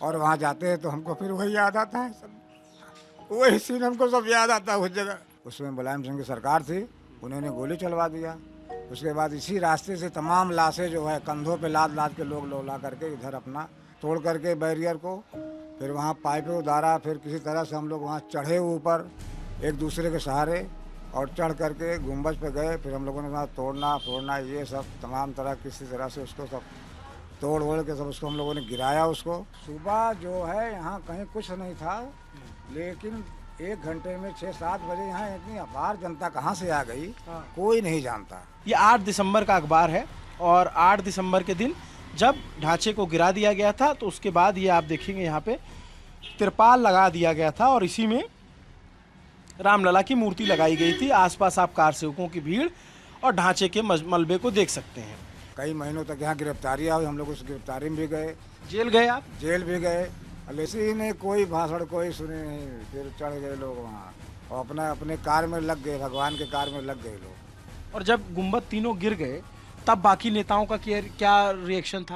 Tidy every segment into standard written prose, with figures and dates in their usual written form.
और वहाँ जाते हैं तो हमको फिर वही याद आता है सब, वही सीन हमको सब याद आता है उस जगह। उसमें मुलायम सिंह की सरकार थी, उन्होंने गोली चलवा दिया। उसके बाद इसी रास्ते से तमाम लाशें जो है कंधों पे लाद लाद के लोग लोला करके इधर अपना तोड़ करके बैरियर को, फिर वहाँ पाइपें उतारा, फिर किसी तरह से हम लोग वहाँ चढ़े ऊपर एक दूसरे के सहारे और चढ़ करके गुम्बज पे गए। फिर हम लोगों ने वहाँ तोड़ना फोड़ना ये सब तमाम तरह किसी तरह से उसको सब तोड़ ओड़ के सब उसको हम लोगों ने गिराया। उसको सुबह जो है यहाँ कहीं कुछ नहीं था, लेकिन 1 घंटे में 6-7 बजे यहाँ इतनी अपार जनता कहाँ से आ गई, कोई नहीं जानता। ये 8 दिसंबर का अखबार है और 8 दिसंबर के दिन जब ढांचे को गिरा दिया गया था तो उसके बाद ये आप देखेंगे यहाँ पे तिरपाल लगा दिया गया था और इसी में रामलला की मूर्ति लगाई गई थी। आसपास आप कार सेवकों की भीड़ और ढांचे के मलबे को देख सकते हैं। कई महीनों तक यहाँ गिरफ्तारी आई, हम लोग उस गिरफ्तारी में भी गए, जेल गए आप? जेल भी गए, ऐसे ही नहीं कोई भाषण कोई सुने नहीं। फिर चढ़ गए लोग वहाँ और अपना अपने कार में लग गए, भगवान के कार में लग गए लोग। और जब गुम्बद तीनों गिर गए तब बाकी नेताओं का क्या रिएक्शन था?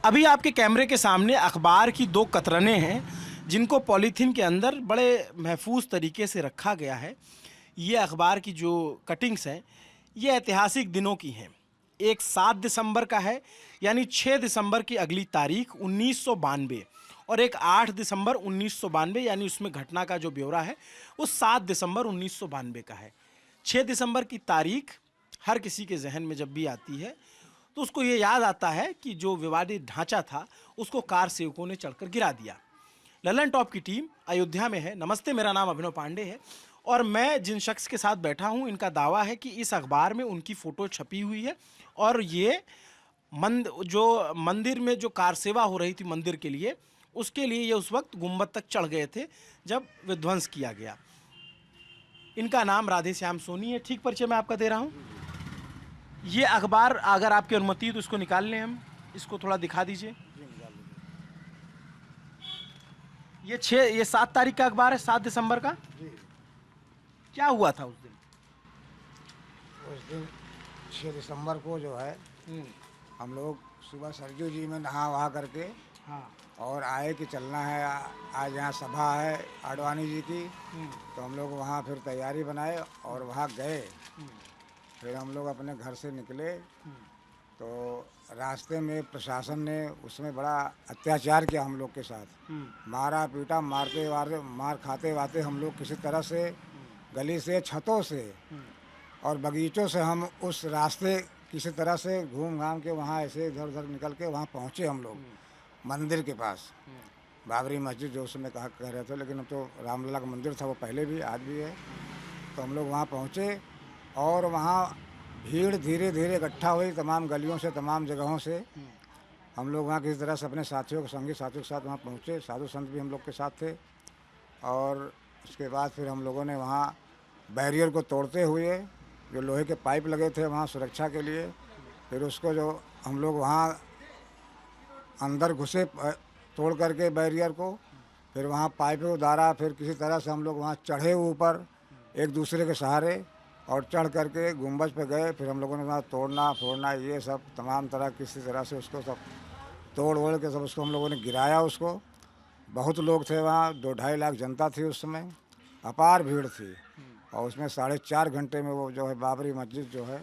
अभी आपके कैमरे के सामने अखबार की 2 कतरनें हैं जिनको पॉलीथीन के अंदर बड़े महफूज तरीके से रखा गया है। ये अखबार की जो कटिंग्स हैं ये ऐतिहासिक दिनों की हैं। एक 7 दिसंबर का है यानी 6 दिसंबर की अगली तारीख 1992 और एक 8 दिसंबर 1992 यानी उसमें घटना का जो ब्यौरा है वो 7 दिसंबर 1992 का है। 6 दिसंबर की तारीख हर किसी के जहन में जब भी आती है तो उसको ये याद आता है कि जो विवादित ढांचा था उसको कार सेवकों ने चढ़कर गिरा दिया। ललन टॉप की टीम अयोध्या में है। नमस्ते, मेरा नाम अभिनव पांडे है और मैं जिन शख्स के साथ बैठा हूं इनका दावा है कि इस अखबार में उनकी फ़ोटो छपी हुई है और ये जो मंदिर में जो कार सेवा हो रही थी मंदिर के लिए, उसके लिए ये उस वक्त गुम्बद तक चढ़ गए थे जब विध्वंस किया गया। इनका नाम राधे श्याम सोनी है। ठीक परिचय मैं आपका दे रहा हूँ। ये अखबार अगर आपकी अनुमति है तो इसको निकाल लें, हम इसको थोड़ा दिखा दीजिए। ये 7 तारीख का अखबार है, 7 दिसंबर का। क्या हुआ था उस दिन? उस दिन 6 दिसंबर को जो है हम लोग सुबह सरजू जी में नहा वहा करके और आए कि चलना है, आज यहाँ सभा है आडवाणी जी की, तो हम लोग वहाँ फिर तैयारी बनाए और वहाँ गए। फिर हम लोग अपने घर से निकले तो रास्ते में प्रशासन ने उसमें बड़ा अत्याचार किया हम लोग के साथ, मारा पीटा, मार खाते वाते हम लोग किसी तरह से गली से, छतों से और बगीचों से हम उस रास्ते किसी तरह से घूम घाम के वहाँ ऐसे इधर उधर निकल के वहाँ पहुँचे हम लोग मंदिर के पास। बाबरी मस्जिद जो उसमें कह रहे थे, लेकिन अब तो रामलला का मंदिर था, वो पहले भी आज भी है। तो हम लोग वहाँ पहुँचे और वहाँ भीड़ धीरे धीरे इकट्ठा हुई तमाम गलियों से, तमाम जगहों से। हम लोग वहाँ किसी तरह से अपने साथियों संगी साथियों के साथ वहाँ पहुँचे, साधु संत भी हम लोग के साथ थे। और उसके बाद फिर हम लोगों ने वहाँ बैरियर को तोड़ते हुए, जो लोहे के पाइप लगे थे वहाँ सुरक्षा के लिए, फिर उसको जो हम लोग वहाँ अंदर घुसे तोड़ करके बैरियर को, फिर वहाँ पाइपें उतारा, फिर किसी तरह से हम लोग वहाँ चढ़े ऊपर एक दूसरे के सहारे और चढ़ करके गुम्बज पे गए। फिर हम लोगों ने वहाँ तोड़ना फोड़ना ये सब तमाम तरह किसी तरह से उसको सब तोड़ ओड़ के सब उसको हम लोगों ने गिराया। उसको बहुत लोग थे वहाँ, 2-2.5 लाख जनता थी उस समय, अपार भीड़ थी और उसमें 4.5 घंटे में वो जो है बाबरी मस्जिद जो है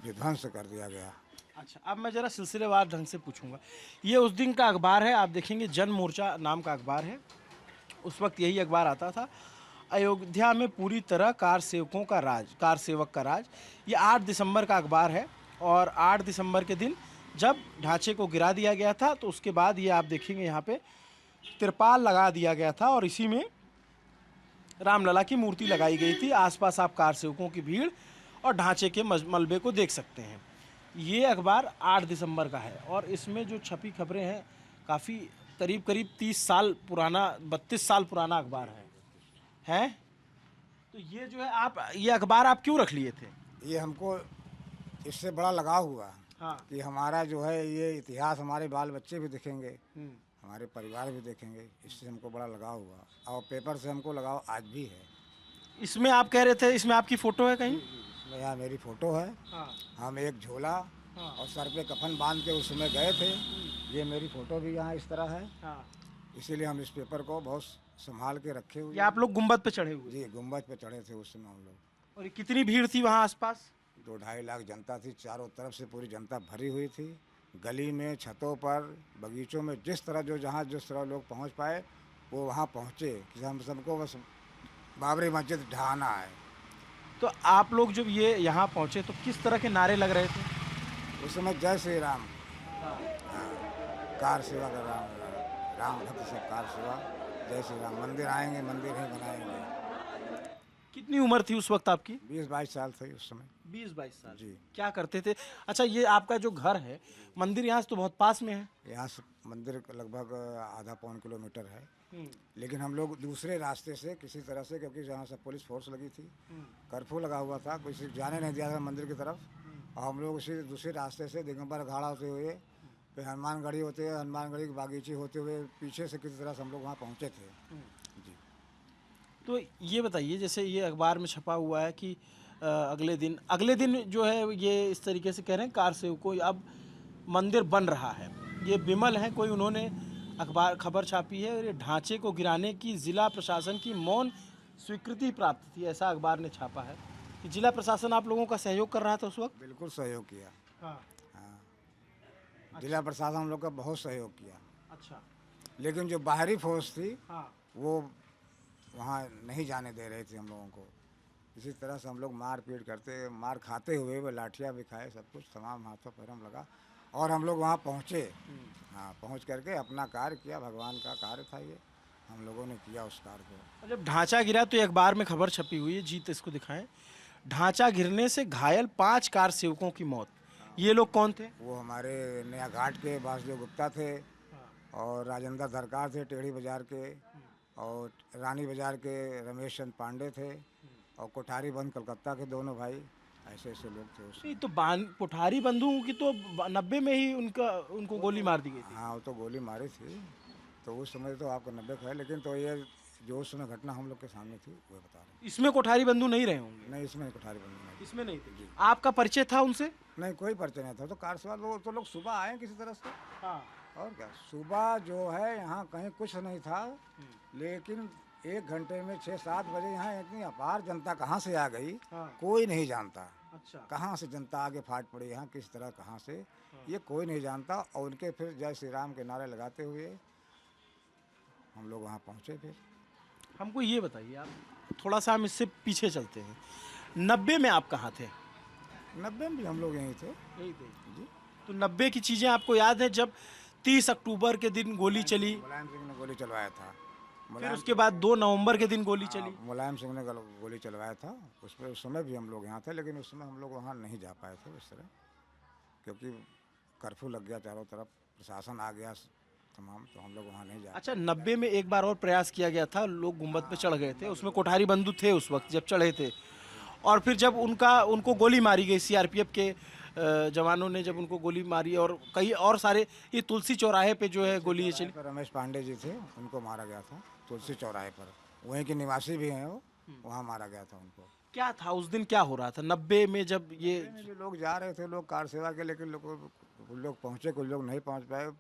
विध्वंस कर दिया गया। अच्छा, अब मैं ज़रा सिलसिलेवार ढंग से पूछूंगा। ये उस दिन का अखबार है, आप देखेंगे जन मोर्चा नाम का अखबार है। उस वक्त यही अखबार आता था। अयोध्या में पूरी तरह कार सेवकों का राज, कार सेवक का राज। ये 8 दिसंबर का अखबार है और 8 दिसंबर के दिन जब ढांचे को गिरा दिया गया था तो उसके बाद ये आप देखेंगे यहाँ पे तिरपाल लगा दिया गया था और इसी में रामलला की मूर्ति लगाई गई थी। आसपास आप कार सेवकों की भीड़ और ढांचे के मलबे को देख सकते हैं। ये अखबार 8 दिसंबर का है और इसमें जो छपी खबरें हैं काफ़ी करीब 30 साल पुराना, 32 साल पुराना अखबार है। तो ये जो है ये अखबार आप क्यों रख लिए थे? ये हमको इससे बड़ा लगाव हुआ कि हमारा जो है ये इतिहास हमारे बाल बच्चे भी देखेंगे, हमारे परिवार भी देखेंगे, इससे हमको बड़ा लगाव हुआ और पेपर से हमको लगाव आज भी है। इसमें आप कह रहे थे इसमें आपकी फ़ोटो है कहीं? इसमें यहाँ मेरी फ़ोटो है। हाँ। हम एक झोला हाँ। और सर पे कफन बांध के उस समय गए थे। ये मेरी फ़ोटो भी यहाँ इस तरह है। हाँ। इसीलिए हम इस पेपर को बहुत संभाल के रखे हुए ये आप लोग गुम्बद पे चढ़े हुए? जी, गुम्बद पे चढ़े थे उस समय हम लोग। और ये कितनी भीड़ थी वहाँ आसपास? 2-2.5 लाख जनता थी, चारों तरफ से पूरी जनता भरी हुई थी। गली में, छतों पर, बगीचों में, जिस तरह जिस तरह लोग पहुंच पाए वो वहां पहुंचे कि हम सबको बस बाबरी मस्जिद ढहाना है। तो आप लोग जब ये यहाँ पहुँचे तो किस तरह के नारे लग रहे थे? उस समय जय श्री राम, हाँ, कार सेवा कर राम भक्त सब कार सेवा, जय श्री राम, मंदिर आएंगे, मंदिर ही बनाएंगे। कितनी उम्र थी उस वक्त आपकी? 20-22 साल थे उस समय। 20-22 साल। जी। क्या करते थे? अच्छा, ये आपका जो घर है, मंदिर यहाँ से तो बहुत पास में है। यहाँ से मंदिर लगभग आधा पौन किलोमीटर है, लेकिन हम लोग दूसरे रास्ते से किसी तरह से, क्योंकि जहाँ से पुलिस फोर्स लगी थी, कर्फ्यू लगा हुआ था, किसी जाने नहीं दिया था मंदिर की तरफ, और हम लोग उसी दूसरे रास्ते से दिगंबर अखाड़ा होते हुए, फिर हनुमानगढ़ी होते हुए, हनुमानगढ़ी की बागीची होते हुए पीछे से किसी तरह से हम लोग वहाँ पहुँचे थे। जी। तो ये बताइए, जैसे ये अखबार में छपा हुआ है कि अगले दिन जो है ये इस तरीके से कह रहे हैं कार सेवकों अब मंदिर बन रहा है। ये विमल है कोई, उन्होंने अखबार खबर छापी है और ये ढांचे को गिराने की जिला प्रशासन की मौन स्वीकृति प्राप्त थी, ऐसा अखबार ने छापा है कि जिला प्रशासन आप लोगों का सहयोग कर रहा था उस वक्त। बिल्कुल सहयोग किया। हाँ। हाँ, जिला प्रशासन हम लोग का बहुत सहयोग किया। अच्छा। लेकिन जो बाहरी फोर्स थी हाँ। वो वहाँ नहीं जाने दे रहे थे हम लोगों को। इसी तरह से हम लोग मार पीट करते, मार खाते हुए, वो लाठियाँ भी खाए, सब कुछ तमाम हाथों पैरों में लगा, और हम लोग वहाँ पहुँचे। हाँ, पहुँच करके अपना कार्य किया, भगवान का कार्य था ये, हम लोगों ने किया उस कार्य को। जब ढांचा गिरा तो ये अखबार में खबर छपी हुई है, जीत इसको दिखाएं, ढांचा गिरने से घायल 5 कार सेवकों की मौत। ये लोग कौन थे? वो हमारे नया घाट के वासुदेव गुप्ता थे, और राजेंद्र दरकार थे टेढ़ी बाजार के, और रानी बाजार के रमेश चंद पांडे थे, और कोठारी बंद कलकत्ता के दोनों भाई, ऐसे ऐसे लोग थे उसमें। नहीं तो कोठारी बंधुओं की तो 90 में ही उनको गोली मार दी गई थी। हाँ, वो तो गोली मारी थी, तो उस समय तो आपको 90 का है, लेकिन तो ये जो उस समय घटना हम लोग के सामने थी वो बता रहे हैं। इसमें कोठारी बंधु नहीं रहे होंगे? नहीं, इसमें कोठारी बंद नहीं। इसमें नहीं थे। आपका परिचय था उनसे? नहीं, कोई परिचय नहीं था। तो कार सवार लोग तो लोग सुबह आए किसी तरह से। हाँ। और क्या, सुबह जो है यहाँ कहीं कुछ नहीं था, लेकिन 1 घंटे में 6-7 बजे यहाँ इतनी अपार जनता कहाँ से आ गई, कोई नहीं जानता। अच्छा। कहाँ से जनता आगे फाट पड़ी यहाँ, किस तरह कहाँ से, ये कोई नहीं जानता। और उनके फिर जय श्री राम के नारे लगाते हुए हम लोग वहाँ पहुँचे। फिर हमको ये बताइए, आप थोड़ा सा हम इससे पीछे चलते हैं, 90 में आप कहाँ थे? 90 में भी हम लोग यहीं थे। यही थे जी। तो 90 की चीज़ें आपको याद है, जब 30 अक्टूबर के दिन गोली चली, मुलायम सिंह ने गोली चलवाया था। फिर उसके बाद 2 नवंबर के दिन गोली चली। मुलायम सिंह ने गोली चलवाया था, उस समय भी हम लोग यहाँ थे, लेकिन उस समय हम लोग वहाँ नहीं जा पाए थे उस तरह, क्योंकि कर्फ्यू लग गया चारों तरफ, प्रशासन आ गया तमाम, तो हम लोग वहाँ नहीं जा। अच्छा, 90 में एक बार और प्रयास किया गया था, लोग गुंबद पे चढ़ गए थे, उसमें कोठारी बंधु थे उस वक्त जब चढ़े थे, और फिर जब उनको गोली मारी गई, सीआरपीएफ के जवानों ने जब उनको गोली मारी, और कई और सारे, ये तुलसी चौराहे पे जो है गोली ये चली। रमेश पांडे जी थे, उनको मारा गया था तुलसी चौराहे पर, वहीं के निवासी भी हैं वो, वहाँ मारा गया था उनको। क्या था उस दिन, क्या हो रहा था 90 में जब ये लोग जा रहे थे, लोग कार सेवा के, लेकिन कुछ लोग पहुँचे, कुछ लोग नहीं पहुँच पाए।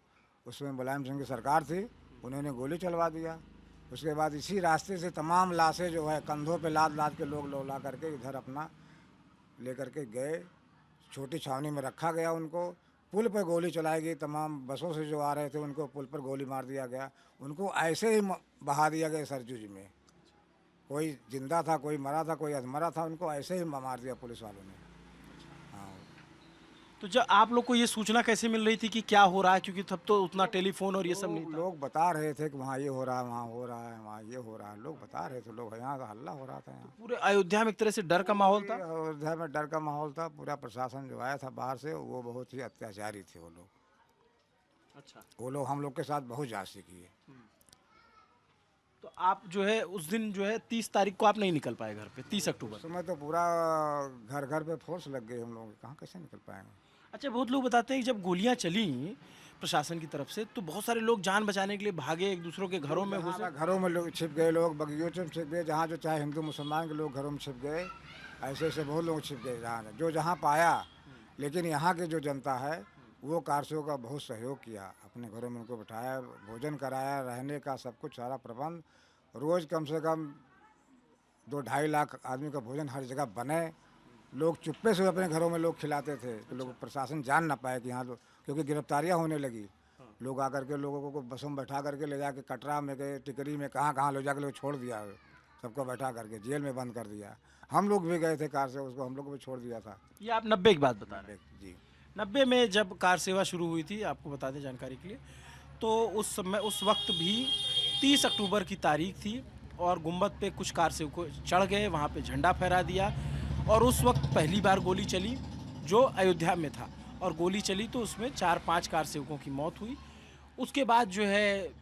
उसमें मुलायम सिंह की सरकार थी, उन्होंने गोली चलवा दिया। उसके बाद इसी रास्ते से तमाम लाशें जो है कंधों पे लाद लाद के लोग ला करके इधर अपना लेकर के गए, छोटी छावनी में रखा गया उनको। पुल पर गोली चलाई गई, तमाम बसों से जो आ रहे थे उनको पुल पर गोली मार दिया गया, उनको ऐसे ही बहा दिया गया सरजू जी में। कोई जिंदा था, कोई मरा था, कोई अधमरा था, उनको ऐसे ही मार दिया पुलिस वालों ने। हाँ। तो जब आप लोग को ये सूचना कैसे मिल रही थी कि क्या हो रहा है, क्योंकि तब तो उतना टेलीफोन और ये सब नहीं था? लोग बता रहे थे कि वहाँ ये हो रहा है, वहाँ हो रहा है, वहाँ ये हो रहा है, लोग बता रहे थे, लोग यहाँ हल्ला हो रहा था। यहाँ पूरे अयोध्या में एक तरह से डर का माहौल था। अयोध्या में डर का माहौल था। पूरा प्रशासन जो आया था बाहर से, वो बहुत ही अत्याचारी थे वो लोग। अच्छा। वो लोग हम लोग के साथ बहुत जांच किए। तो आप जो है उस दिन जो है 30 तारीख को आप नहीं निकल पाए घर पे, 30 अक्टूबर। उस समय तो पूरा घर घर पे फोर्स लग गई, हम लोग कहाँ कैसे निकल पाएंगे। अच्छा, बहुत लोग बताते हैं कि जब गोलियां चली प्रशासन की तरफ से तो बहुत सारे लोग जान बचाने के लिए भागे, एक दूसरों के घरों में घुसे। घरों में लोग छिप गए, लोग बगियों में छिप गए, जहाँ जो चाहे हिंदू मुसलमान के लोग घरों में छिप गए, ऐसे ऐसे बहुत लोग छिप गए जहाँ जो जहाँ पाया। लेकिन यहाँ की जो जनता है वो कारसेवक का बहुत सहयोग किया, अपने घरों में उनको बिठाया, भोजन कराया, रहने का सब कुछ सारा प्रबंध। रोज़ कम से कम 2-2.5 लाख आदमी का भोजन हर जगह बने। लोग चुप्पे से अपने घरों में लोग खिलाते थे कि लोग प्रशासन जान ना पाए कि यहाँ लोग, क्योंकि गिरफ्तारियाँ होने लगी। लोग आकर के लोगों को बसों में बैठा करके ले जाके कटरा में गए, टिकरी में, कहाँ ले जाकर लोग छोड़ दिया, सबको बैठा करके जेल में बंद कर दिया। हम लोग भी गए थे कार से, उसको हम लोग को भी छोड़ दिया था। ये आप 90 की बात बता रहे हैं। जी 90 में जब कार सेवा शुरू हुई थी, आपको बता दें जानकारी के लिए, तो उस समय उस वक्त भी 30 अक्टूबर की तारीख थी और गुंबद पे कुछ कार सेवक चढ़ गए, वहाँ पे झंडा फहरा दिया और उस वक्त पहली बार गोली चली जो अयोध्या में था, और गोली चली तो उसमें 4-5 कार सेवकों की मौत हुई। उसके बाद जो है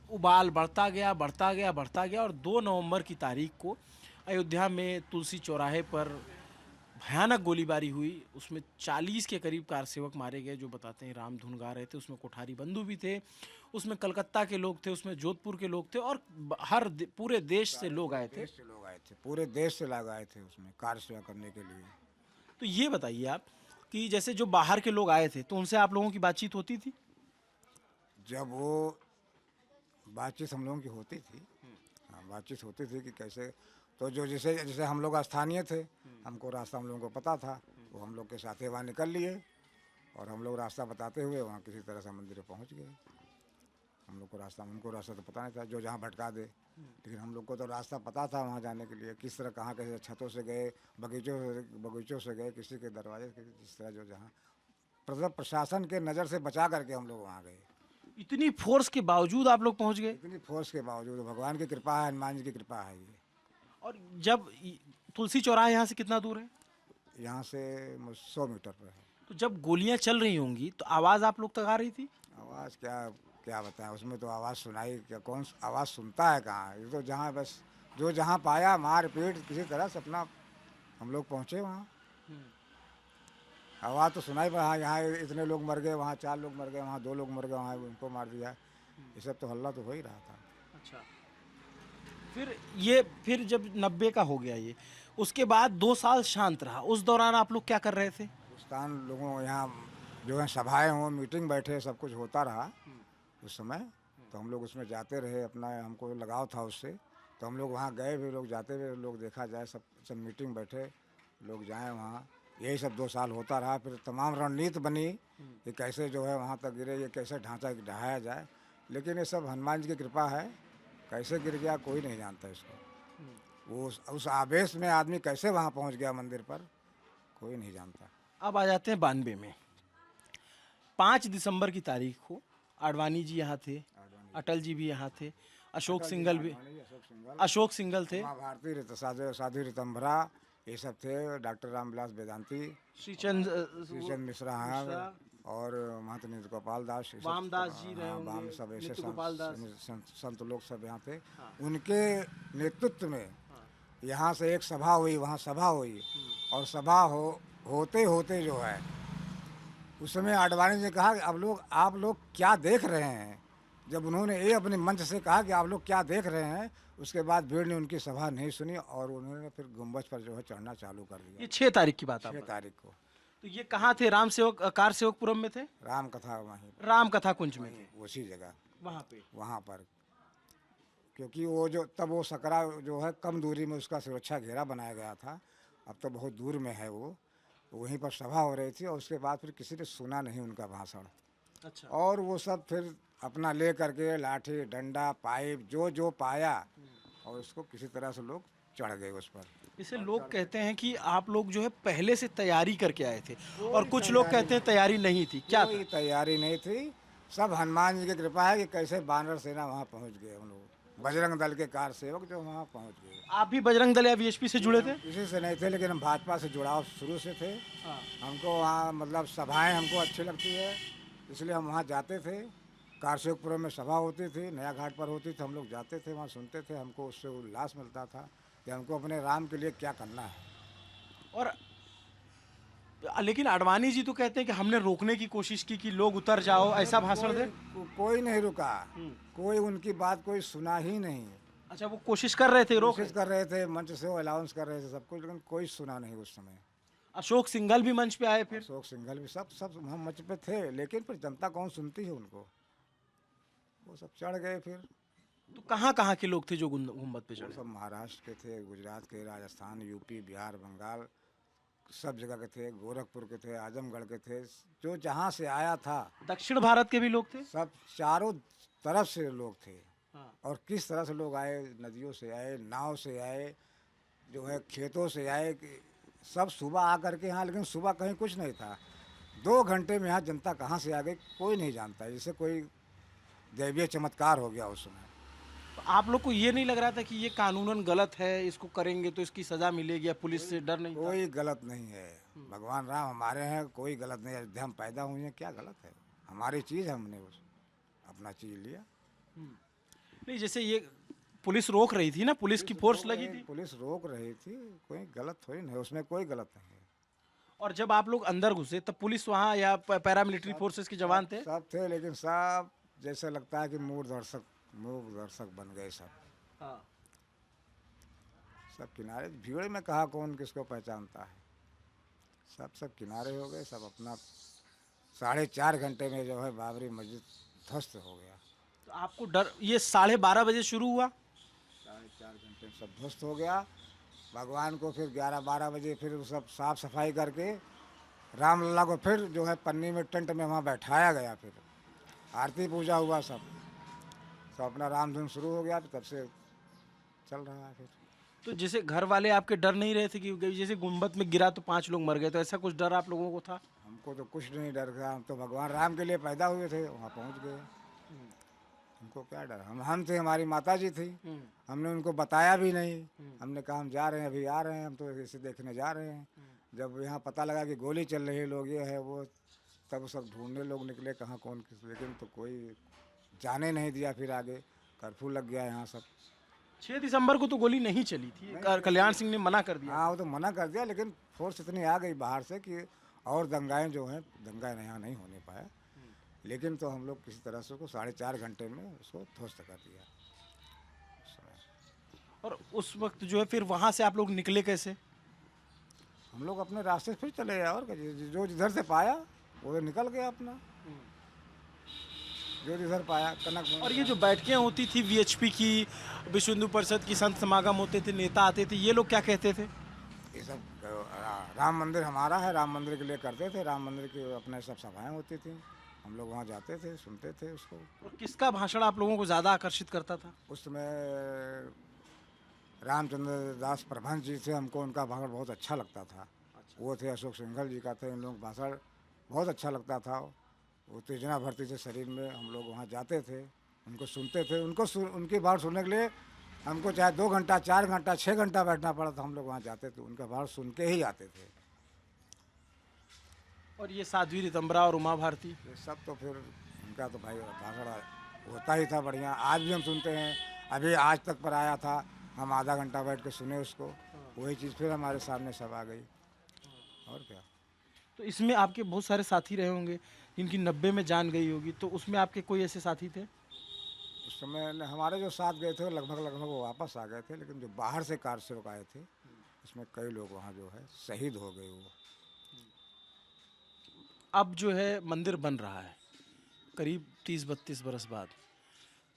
उबाल बढ़ता गया और 2 नवंबर की तारीख को अयोध्या में तुलसी चौराहे पर भयानक गोलीबारी हुई। उसमें 40 के करीब कार सेवक मारे गए, जो बताते हैं राम धुन गा रहे थे। उसमें कोठारी बंधु भी थे, उसमें कलकत्ता के लोग थे, उसमें जोधपुर के लोग थे और पूरे देश से लोग आए थे। पूरे देश से लोग आए थे उसमें कार सेवा करने के लिए। तो ये बताइए आप कि जैसे जो बाहर के लोग आए थे तो उनसे आप लोगों की बातचीत होती थी? जब वो बातचीत हम लोगों की होती थी, हाँ बातचीत होती थी कि कैसे, तो जो जैसे जैसे हम लोग स्थानीय थे, हमको रास्ता हम लोगों को पता था, वो हम लोग के साथ ही वहाँ निकल लिए और हम लोग रास्ता बताते हुए वहाँ किसी तरह से मंदिर पहुँच गए। हम लोग को रास्ता, उनको रास्ता तो पता नहीं था, जो जहाँ भटका दे, लेकिन हम लोग को तो रास्ता पता था वहाँ जाने के लिए, किस तरह कहाँ कैसे, छतों से गए, बगीचों से गए, किसी के दरवाजे से, जिस तरह जो जहाँ प्रशासन के नज़र से बचा करके हम लोग वहाँ गए। इतनी फोर्स के बावजूद आप लोग पहुंच गए? इतनी फोर्स के बावजूद भगवान की कृपा है, हनुमान जी की कृपा है ये। और जब तुलसी चौराहा यहाँ से कितना दूर है? यहाँ से 100 मीटर पर है। तो जब गोलियां चल रही होंगी तो आवाज़ आप लोग तक आ रही थी? आवाज़ क्या बताएं, उसमें तो आवाज़ सुनाई क्या, कौन आवाज़ सुनता है कहाँ। ये तो जहाँ बस जो जहाँ पाया मार पीट किसी तरह से अपना हम लोग पहुँचे वहाँ। आवाज़ तो सुनाई पड़ा, हाँ यहाँ इतने लोग मर गए, वहाँ 4 लोग मर गए, वहाँ 2 लोग मर गए, वहाँ उनको मार दिया। ये सब तो हल्ला तो हो ही रहा था। अच्छा, फिर जब 90 का हो गया ये, उसके बाद 2 साल शांत रहा। उस दौरान आप लोग क्या कर रहे थे? उस दौरान लोगों यहाँ जो है सभाएं हों, मीटिंग बैठे, सब कुछ होता रहा उस समय। तो हम लोग उसमें जाते रहे, अपना हमको लगाव था उससे, तो हम लोग वहाँ गए भी, लोग जाते हुए लोग देखा जाए, सब मीटिंग बैठे लोग जाएं वहाँ। यही सब 2 साल होता रहा। फिर तमाम रणनीति बनी कि कैसे जो है वहाँ तक गिरे, ये कैसे ढांचा ढहाया जाए। लेकिन ये सब हनुमान जी की कृपा है, कैसे गिर गया कोई नहीं जानता इसको। वो उस आवेश में आदमी कैसे वहाँ पहुँच गया मंदिर पर, कोई नहीं जानता। अब आ जाते हैं 92 में। 5 दिसंबर की तारीख को आडवाणी जी यहाँ थे, अटल जी भी यहाँ थे, अशोक सिंघल थे, भारती साधु रितंभरा, ये सब थे, डॉक्टर रामविलास वेदांती, श्रीचंद मिश्रा हैं, और महंत नित्य गोपाल दास, वामदास जी रहे होंगे, वाम सब ऐसे संत लोग सब यहाँ थे। हाँ। उनके नेतृत्व में यहाँ से एक सभा हुई, वहाँ सभा हुई, और सभा होते होते जो है उस समय आडवाणी ने कहा कि आप लोग क्या देख रहे हैं। जब उन्होंने ये अपने मंच से कहा कि आप लोग क्या देख रहे हैं, उसके बाद भीड़ ने उनकी सभा नहीं सुनी और उन्होंने फिर गुम्बज पर जो है चढ़ना चालू कर दिया। ये 6 तारीख की बात है। 6 तारीख को। तो ये कहाँ थे? कार सेवकपुरम में थे? राम कथा वहीं, राम कथा कुंज में थे, उसी जगह वहाँ पर। क्योंकि वो जो तब वो सकरा जो है कम दूरी में उसका सुरक्षा घेरा बनाया गया था, अब तो बहुत दूर में है वो। वहीं पर सभा हो रही थी और उसके बाद फिर किसी ने सुना नहीं उनका भाषण। अच्छा। और वो सब फिर अपना ले करके लाठी डंडा पाइप जो पाया और उसको किसी तरह से लोग चढ़ गए उस पर। इसे लोग कहते हैं कि आप लोग जो है पहले से तैयारी करके आए थे, और कुछ लोग कहते हैं तैयारी नहीं थी। क्या कोई तैयारी नहीं थी, सब हनुमान जी की कृपा है कि कैसे वानर सेना वहाँ पहुँच गए। हम लोग बजरंग दल के कार सेवक जो वहाँ पहुँच गए। आप भी बजरंग दल या वीएचपी से जुड़े थे? किसी से नहीं थे, लेकिन हम भाजपा से जुड़ाव शुरू से थे। हमको वहाँ मतलब सभाएं हमको अच्छी लगती है, इसलिए हम वहाँ जाते थे। कारसेवकपुरम में सभा होती थी, नया घाट पर होती थी, हम लोग जाते थे वहाँ, सुनते थे, हमको उससे उल्लास मिलता था कि हमको अपने राम के लिए क्या करना है। और लेकिन आडवाणी जी तो कहते हैं कि हमने रोकने की कोशिश की कि लोग उतर जाओ, ऐसा भाषण दे। कोई नहीं रुका, कोई उनकी बात कोई सुना ही नहीं। अच्छा, वो कोशिश कर रहे थे रोक कोशिश कर रहे थे, मंच से अलाउंस कर रहे थे सब कुछ, लेकिन कोई सुना नहीं उस समय। अशोक सिंघल भी मंच पे आए फिर? अशोक सिंघल भी सब सब वहाँ मंच पे थे, लेकिन फिर जनता कौन सुनती है उनको, वो सब चढ़ गए फिर। तो कहाँ के लोग थे जो गुम्बद पे वो चढ़े? सब महाराष्ट्र के थे, गुजरात के, राजस्थान, यूपी, बिहार, बंगाल, सब जगह के थे, गोरखपुर के थे, आजमगढ़ के थे, जो जहाँ से आया था। दक्षिण भारत के भी लोग थे? सब चारों तरफ से लोग थे। हाँ। और किस तरह से लोग आए, नदियों से आए, नाव से आए, जो है खेतों से आए, कि सब सुबह आकर के यहाँ, लेकिन सुबह कहीं कुछ नहीं था। 2 घंटे में यहाँ जनता कहाँ से आ गई कोई नहीं जानता, जैसे कोई दैवीय चमत्कार हो गया उस समय। तो आप लोग को ये नहीं लग रहा था कि ये कानूनन गलत है, इसको करेंगे तो इसकी सजा मिलेगी, या पुलिस से डर नहीं था? कोई गलत नहीं है, भगवान राम हमारे हैं, कोई गलत नहीं है। अयोध्या हम पैदा हुए हैं, क्या गलत है? हमारी चीज़ है, हमने उस अपना चीज़ लिया। नहीं, जैसे ये पुलिस रोक रही थी ना, पुलिस की फोर्स लगी थी, पुलिस रोक रही थी, कोई गलत थोड़ी नहीं, उसमें कोई गलत नहीं है। और जब आप लोग अंदर घुसे तब पुलिस वहाँ या पैरामिलिट्री फोर्सेस के जवान थे? सब थे, लेकिन सब जैसे लगता है कि मूक दर्शक बन गए सब। हाँ। सब किनारे, भीड़ में कहा कौन किसको पहचानता है, सब किनारे हो गए, सब अपना 4.5 घंटे में जो है बाबरी मस्जिद ध्वस्त हो गया। तो आपको डर, ये 12:30 बजे शुरू हुआ, 4.5 घंटे में सब ध्वस्त हो गया। भगवान को फिर 11-12 बजे फिर वो सब साफ सफाई करके रामलला को फिर जो है पन्नी में टेंट में वहाँ बैठाया गया, फिर आरती पूजा हुआ, सब अपना रामधुन शुरू हो गया, तब से चल रहा है फिर। तो जैसे घर वाले आपके डर नहीं रहे थे कि जैसे गुम्बद में गिरा तो 5 लोग मर गए, तो ऐसा कुछ डर आप लोगों को था? हमको तो कुछ नहीं डर था, हम तो भगवान राम के लिए पैदा हुए थे, वहाँ पहुँच गए, हमको क्या डर। हम थे, हमारी माता जी थी, हमने उनको बताया भी नहीं, हमने कहा हम जा रहे हैं, अभी आ रहे हैं, हम तो इसे देखने जा रहे हैं। जब यहाँ पता लगा कि गोली चल रही है, लोग ये है वो, तब सब ढूंढने लोग निकले कहाँ कौन किस, लेकिन तो कोई जाने नहीं दिया। फिर आगे कर्फ्यू लग गया यहाँ सब। 6 दिसंबर को तो गोली नहीं चली थी, कल्याण सिंह ने मना कर दिया। हाँ, वो तो मना कर दिया, लेकिन फोर्स इतनी आ गई बाहर से कि और दंगाएँ जो हैं, दंगा यहाँ नहीं होने पाया। लेकिन तो हम लोग किसी तरह से उसको 4.5 घंटे में उसको ध्वस्त कर दिया। और उस वक्त जो है फिर वहाँ से आप लोग निकले कैसे? हम लोग अपने रास्ते फिर चले गए, और जो जिधर से पाया वो निकल गया अपना, जो जिधर पाया कनक। और ये जो बैठकें होती थी वीएचपी की, विश्व हिंदू परिषद की, संत समागम होते थे, नेता आते थे, ये लोग क्या कहते थे? ये सब राम मंदिर हमारा है, राम मंदिर के लिए करते थे, राम मंदिर की अपने सब सभाएं होती थी, हम लोग वहाँ जाते थे, सुनते थे उसको। और किसका भाषण आप लोगों को ज़्यादा आकर्षित करता था? उस समय रामचंद्र दास प्रभंस जी थे, हमको उनका भाषण बहुत अच्छा लगता था। वो थे, अशोक सिंघल जी का थे, इन लोग भाषण बहुत अच्छा लगता था, वो उत्तेजना भरती थे शरीर में। हम लोग वहाँ जाते थे, उनको सुनते थे, उनकी बात सुनने के लिए हमको चाहे 2 घंटा, 4 घंटा, 6 घंटा बैठना पड़ा था, हम लोग वहाँ जाते थे, उनका बात सुन के ही आते थे। और ये साध्वी रितंबरा और उमा भारती, ये सब तो फिर उनका तो भाई भाषण होता ही था बढ़िया, आज भी हम सुनते हैं। अभी आज तक पर आया था, हम आधा घंटा बैठ के सुने उसको, वही चीज़ फिर हमारे सामने सब आ गई, और क्या। तो इसमें आपके बहुत सारे साथी रहे होंगे जिनकी 90 में जान गई होगी, तो उसमें आपके कोई ऐसे साथी थे? उस समय हमारे जो साथ गए थे लगभग वो वापस आ गए थे, लेकिन जो बाहर से कार सेवक आए थे, उसमें कई लोग वहाँ जो है शहीद हो गए। वो अब जो है मंदिर बन रहा है करीब 30-32 बरस बाद,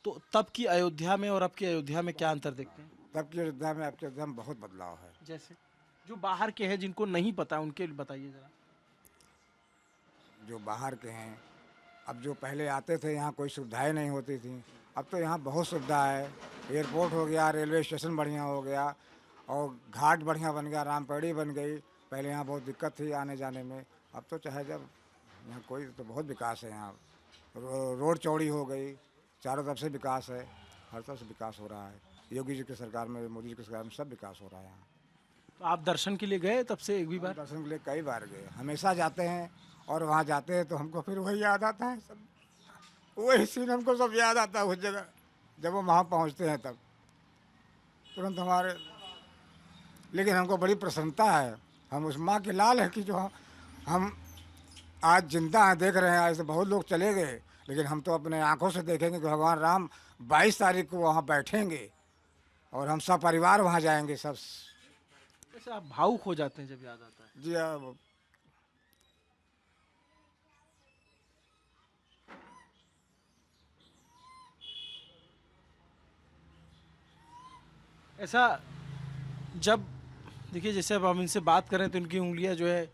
तो तब की अयोध्या में और अब की अयोध्या में क्या अंतर देखते हैं? तब की अयोध्या में, अब की अयोध्या में बहुत बदलाव है। जैसे जो बाहर के हैं, जिनको नहीं पता, उनके लिए बताइए ज़रा। जो बाहर के हैं, अब जो पहले आते थे यहाँ कोई सुविधाएं नहीं होती थी, अब तो यहाँ बहुत सुविधा है। एयरपोर्ट हो गया, रेलवे स्टेशन बढ़िया हो गया, और घाट बढ़िया बन गया, रामपेड़ी बन गई। पहले यहाँ बहुत दिक्कत थी आने जाने में, अब तो चाहे जब यहाँ कोई तो बहुत विकास है। यहाँ रोड चौड़ी हो गई, चारों तरफ से विकास है, हर तरफ से विकास हो रहा है। योगी जी की सरकार में, मोदी जी की सरकार में सब विकास हो रहा है यहाँ। तो आप दर्शन के लिए गए तब से एक भी बार? दर्शन के लिए कई बार गए, हमेशा जाते हैं, और वहाँ जाते हैं तो हमको फिर वही याद आता है, सब वही सीन हमको सब याद आता है उस जगह। जब वो वहाँ पहुँचते हैं तब तुरंत हमारे, लेकिन हमको बड़ी प्रसन्नता है, हम उस माँ के लाल हैं कि जो हम आज जिंदा हैं, देख रहे हैं। ऐसे बहुत लोग चले गए, लेकिन हम तो अपने आंखों से देखेंगे कि भगवान राम 22 तारीख को वहाँ बैठेंगे, और हम सब परिवार वहाँ जाएंगे सब। वैसे आप भावुक हो जाते हैं जब याद आता है। जी अब ऐसा जब देखिए जैसे अब हम इनसे बात करें तो इनकी उंगलियां जो है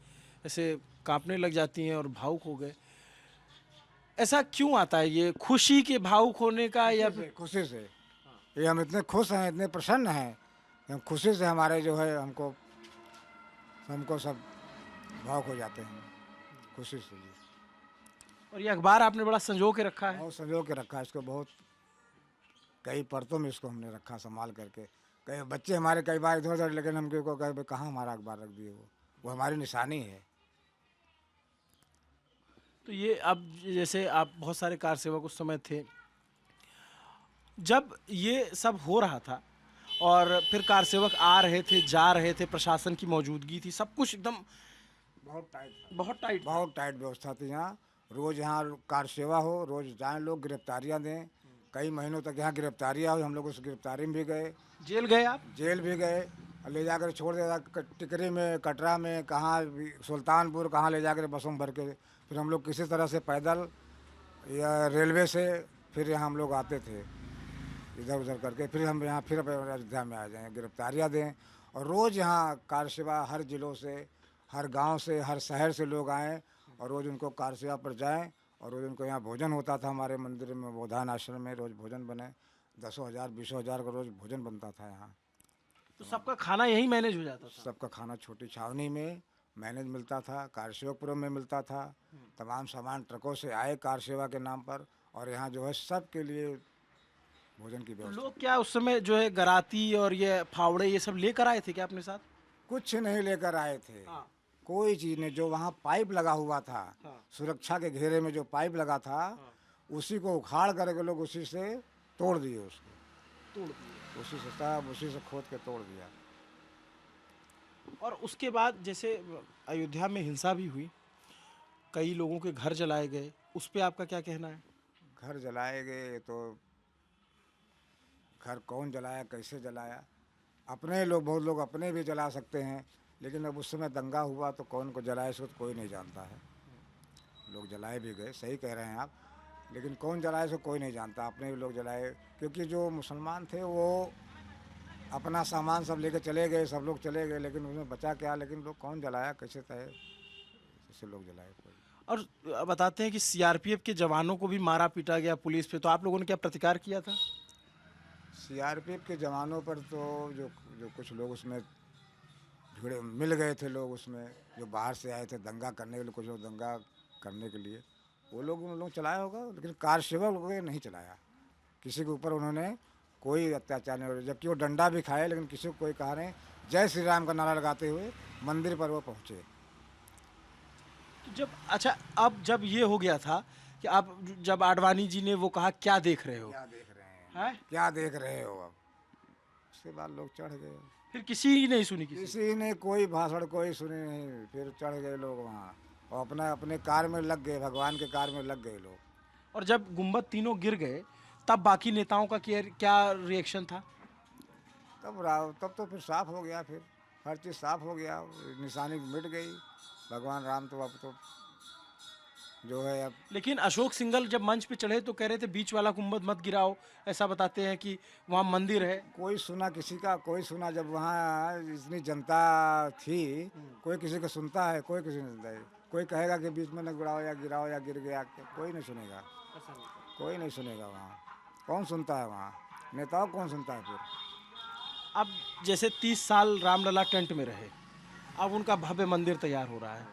ऐसे कांपने लग जाती हैं और भावुक हो गए। ऐसा क्यों आता है, ये खुशी के भावुक होने का या फिर खुशी से ये हम इतने खुश हैं, इतने प्रसन्न हैं, हम खुशी से हमारे जो है हमको हमको सब भावुक हो जाते हैं खुशी से जी। और ये अखबार आपने बड़ा संजो के रखा है। बहुत संजो के रखा है इसको, बहुत कई परतों में इसको हमने रखा संभाल करके। कई बच्चे हमारे कई बार इधर उधर, लेकिन हम को कहे कहाँ हमारा अखबार रख दिए, वो हमारी निशानी है। तो ये अब जैसे आप बहुत सारे कार सेवक उस समय थे जब ये सब हो रहा था, और फिर कार सेवक आ रहे थे जा रहे थे, प्रशासन की मौजूदगी थी, सब कुछ एकदम बहुत टाइट बहुत टाइट। बहुत टाइट व्यवस्था थी यहाँ। रोज़ यहाँ कार सेवा हो, रोज़ जाएं लोग, गिरफ्तारियाँ दें। कई महीनों तक यहाँ गिरफ्तारियाँ हुई, हम लोग उस गिरफ्तारी में भी गए, जेल गए आप? जेल भी गए, और ले जाकर छोड़ दिया टिकरी में, कटरा में, कहाँ भी, सुल्तानपुर, कहाँ ले जाकर बसों में भर के। फिर हम लोग किसी तरह से पैदल या रेलवे से फिर यहाँ हम लोग आते थे इधर उधर करके। फिर हम यहाँ फिर अयोध्या में आ जाएँ, गिरफ्तारियाँ दें। और रोज़ यहाँ कार सेवा हर ज़िलों से, हर गांव से, हर शहर से लोग आएँ और रोज़ उनको कार सेवा पर जाएँ। और रोज़ उनको यहाँ भोजन होता था हमारे मंदिर में, बोधान आश्रम में रोज़ भोजन बने। 10,000 20,000 का रोज़ भोजन बनता था यहाँ। तो सबका खाना यही मैनेज हो जाता था? सबका खाना छोटी छावनी में मैनेज मिलता था, कार सेवकपुरम में मिलता था। तमाम सामान ट्रकों से आए कार सेवा के नाम पर, और यहाँ जो है सबके लिए भोजन की तो व्यवस्था। लोग क्या उस समय जो है गराती और ये फावड़े ये सब लेकर आए थे क्या अपने साथ? कुछ नहीं लेकर आए थे, हाँ। कोई चीज़ नहीं। जो वहाँ पाइप लगा हुआ था, हाँ। सुरक्षा के घेरे में जो पाइप लगा था, उसी को उखाड़ करके लोग उसी से तोड़ दिए, उसको तोड़ दिए। उसी से सब उसी से खोद के तोड़ दिया। और उसके बाद जैसे अयोध्या में हिंसा भी हुई, कई लोगों के घर जलाए गए, उस पे आपका क्या कहना है? घर जलाए गए तो घर कौन जलाया, कैसे जलाया? अपने लोग, बहुत लोग अपने भी जला सकते हैं, लेकिन अब उस समय दंगा हुआ तो कौन को जलाए इसको तो कोई नहीं जानता है। लोग जलाए भी गए, सही कह रहे हैं आप, लेकिन कौन जलाए इसको कोई नहीं जानता। अपने भी लोग जलाए, क्योंकि जो मुसलमान थे वो अपना सामान सब लेके चले गए, सब लोग चले गए, लेकिन उसमें बचा क्या? लेकिन लोग कौन जलाया, कैसे तय, कैसे लोग जलाए कोई। और बताते हैं कि सीआरपीएफ के जवानों को भी मारा पीटा गया पुलिस पे, तो आप लोगों ने क्या प्रतिकार किया था? सीआरपीएफ के जवानों पर तो जो जो कुछ लोग उसमें भिड़े मिल गए थे, लोग उसमें जो बाहर से आए थे दंगा करने के लिए, कुछ लोग दंगा करने के लिए, वो लोग उन लोग चलाया होगा, लेकिन कार सेवक लोगों ने नहीं चलाया। किसी के ऊपर उन्होंने कोई अत्याचार नहीं, जबकि वो डंडा भी खाए, लेकिन किसी को कोई कहा नहीं। जय श्री राम का नारा लगाते हुए मंदिर पर वो पहुँचे। तो जब अच्छा अब जब ये हो गया था कि आप जब आडवाणी जी ने वो कहा क्या देख रहे हो, क्या देख रहे हैं, हैं? क्या देख रहे हो? अब उसके बाद लोग चढ़ गए, फिर किसी ही नहीं सुनी किसी। किसी ने कोई भाषण कोई सुने नहीं। फिर चढ़ गए लोग वहाँ और अपना अपने कार में लग गए, भगवान के कार में लग गए लोग। और जब गुम्बद तीनों गिर गए तब बाकी नेताओं का क्या रिएक्शन था? तब तो फिर साफ हो गया, फिर हर चीज़ साफ हो गया, निशानी मिट गई। भगवान राम तो अब तो जो है अब। लेकिन अशोक सिंघल जब मंच पे चढ़े तो कह रहे थे बीच वाला गुम्बद मत गिराओ, ऐसा बताते हैं कि वहाँ मंदिर है। कोई सुना किसी का, कोई सुना? जब वहाँ इतनी जनता थी, कोई किसी को सुनता है? कोई किसी नहीं सुनता है। कोई कहेगा कि बीच में न गिराओ या गिराओ या गिर गया, कोई नहीं सुनेगा, कोई नहीं सुनेगा। वहाँ कौन सुनता है? वहाँ नेताओं कौन सुनता है? फिर अब जैसे 30 साल रामलला टेंट में रहे, अब उनका भव्य मंदिर तैयार हो रहा है,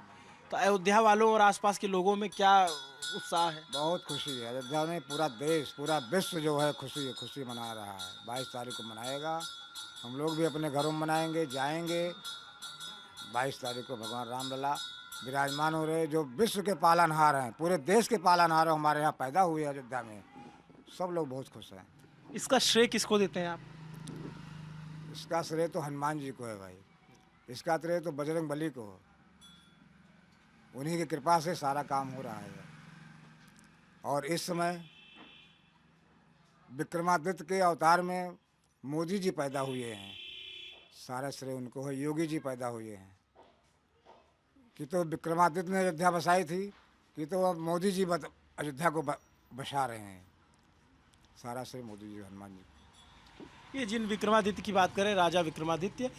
तो अयोध्या वालों और आसपास के लोगों में क्या उत्साह है? बहुत खुशी है। अयोध्या में पूरा देश, पूरा विश्व जो है खुशी मना रहा है। 22 तारीख को मनाएगा, हम लोग भी अपने घरों में मनाएंगे, जाएंगे। 22 तारीख को भगवान रामलला विराजमान हो रहे, जो विश्व के पालनहार हैं, पूरे देश के पालनहार हमारे यहाँ पैदा हुए अयोध्या में। सब लोग बहुत खुश हैं। इसका श्रेय किसको देते हैं आप? इसका श्रेय तो हनुमान जी को है भाई, इसका श्रेय तो बजरंग बली को। उन्हीं की कृपा से सारा काम हो रहा है। और इस समय विक्रमादित्य के अवतार में मोदी जी पैदा हुए हैं, सारा श्रेय उनको है। योगी जी पैदा हुए हैं कि तो विक्रमादित्य ने अयोध्या बसाई थी, कि तो अब मोदी जी अयोध्या को बसा रहे हैं। सारा श्रेय मोदी जी, हनुमान जी। ये जिन विक्रमादित्य की बात करें, राजा विक्रमादित्य,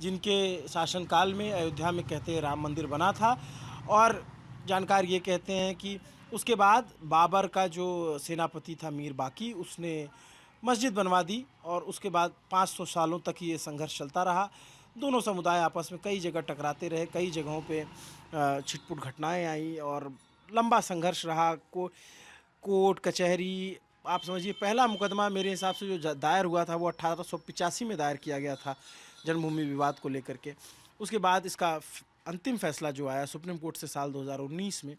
जिनके शासनकाल में अयोध्या में कहते हैं राम मंदिर बना था, और जानकार ये कहते हैं कि उसके बाद बाबर का जो सेनापति था मीर बाकी, उसने मस्जिद बनवा दी, और उसके बाद 500 सालों तक ये संघर्ष चलता रहा। दोनों समुदाय आपस में कई जगह टकराते रहे, कई जगहों पे छिटपुट घटनाएं आई, और लंबा संघर्ष रहा। कोर्ट कचहरी, आप समझिए पहला मुकदमा मेरे हिसाब से जो दायर हुआ था वो 1885 में दायर किया गया था, जन्मभूमि विवाद को लेकर के। उसके बाद इसका अंतिम फैसला जो आया सुप्रीम कोर्ट से साल 2019 में,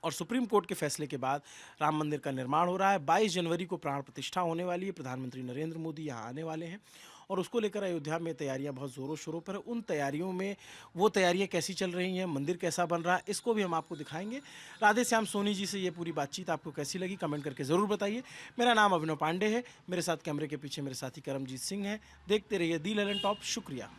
और सुप्रीम कोर्ट के फैसले के बाद राम मंदिर का निर्माण हो रहा है। 22 जनवरी को प्राण प्रतिष्ठा होने वाली है। प्रधानमंत्री नरेंद्र मोदी यहाँ आने वाले हैं, और उसको लेकर अयोध्या में तैयारियां बहुत ज़ोरों शोरों पर है। उन तैयारियों में वो तैयारियां कैसी चल रही हैं, मंदिर कैसा बन रहा है, इसको भी हम आपको दिखाएंगे। राधे श्याम सोनी जी से ये पूरी बातचीत आपको कैसी लगी, कमेंट करके ज़रूर बताइए। मेरा नाम अभिनव पांडे है, मेरे साथ कैमरे के पीछे मेरे साथी करमजीत सिंह हैं। देखते रहिए दी ललन टॉप। शुक्रिया।